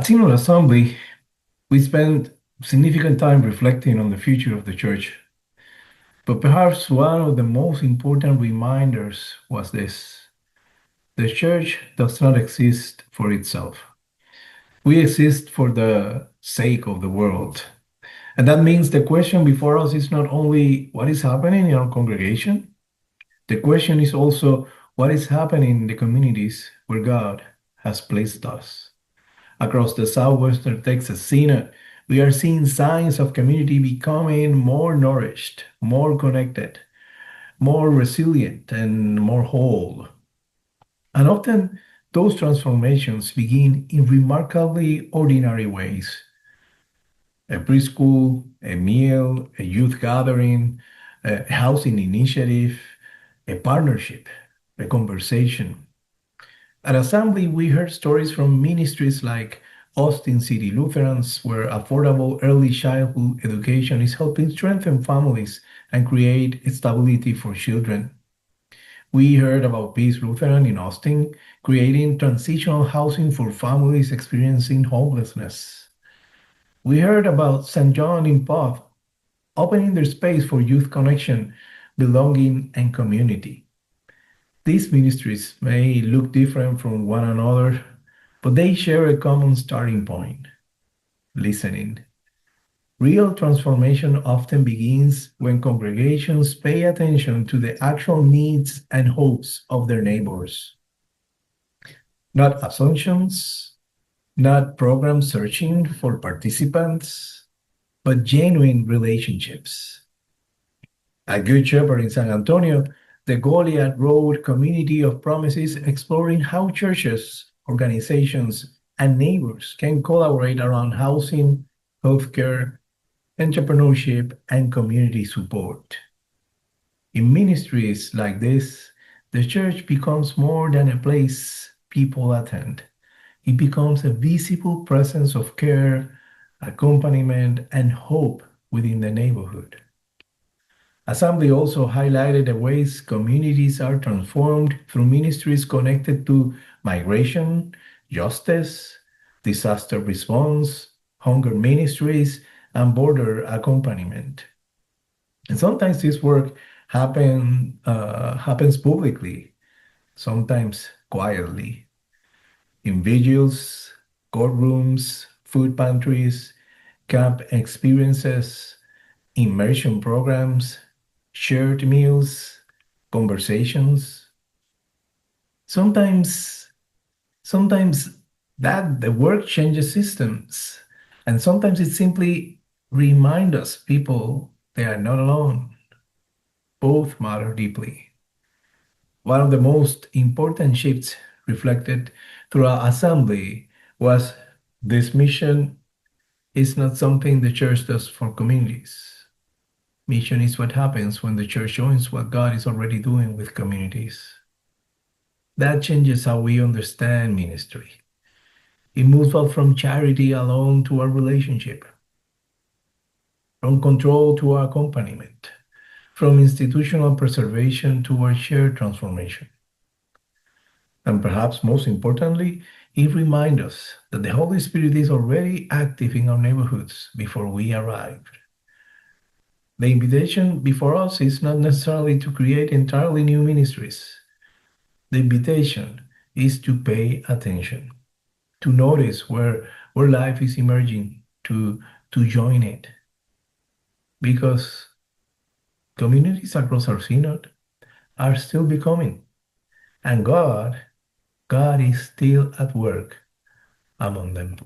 Synod Assembly, we spent significant time reflecting on the future of the church. But perhaps one of the most important reminders was this: the church does not exist for itself. We exist for the sake of the world. And that means the question before us is not only what is happening in our congregation, the question is also what is happening in the communities where God has placed us. Across the southwestern Texas Synod, we are seeing signs of community becoming more nourished, more connected, more resilient, and more whole. And often those transformations begin in remarkably ordinary ways: a preschool, a meal, a youth gathering, a housing initiative, a partnership, a conversation. At Assembly, we heard stories from ministries like Austin City Lutherans, where affordable early childhood education is helping strengthen families and create stability for children. We heard about Peace Lutheran in Austin, creating transitional housing for families experiencing homelessness. We heard about St. John in Puff, opening their space for youth connection, belonging, and community. These ministries may look different from one another, but they share a common starting point: listening. Real transformation often begins when congregations pay attention to the actual needs and hopes of their neighbors. Not assumptions, not program searching for participants, but genuine relationships. At Good Shepherd in San Antonio, the Goliath Road Community of Promises exploring how churches, organizations, and neighbors can collaborate around housing, healthcare, entrepreneurship, and community support. In ministries like this, the church becomes more than a place people attend. It becomes a visible presence of care, accompaniment, and hope within the neighborhood. Assembly also highlighted the ways communities are transformed through ministries connected to migration, justice, disaster response, hunger ministries, and border accompaniment. And sometimes this work happens publicly, sometimes quietly, in vigils, courtrooms, food pantries, camp experiences, immersion programs, shared meals, conversations. Sometimes, sometimes that the work changes systems, and sometimes it simply reminds us people they are not alone. Both matter deeply. One of the most important shifts reflected throughout Assembly was this: mission is not something the church does for communities. Mission is what happens when the church joins what God is already doing with communities. That changes how we understand ministry. It moves us from charity alone to our relationship, from control to our accompaniment, from institutional preservation to our shared transformation. And perhaps most importantly, it reminds us that the Holy Spirit is already active in our neighborhoods before we arrive. The invitation before us is not necessarily to create entirely new ministries. The invitation is to pay attention, to notice where life is emerging, to join it. Because communities across our synod are still becoming, and God is still at work among them.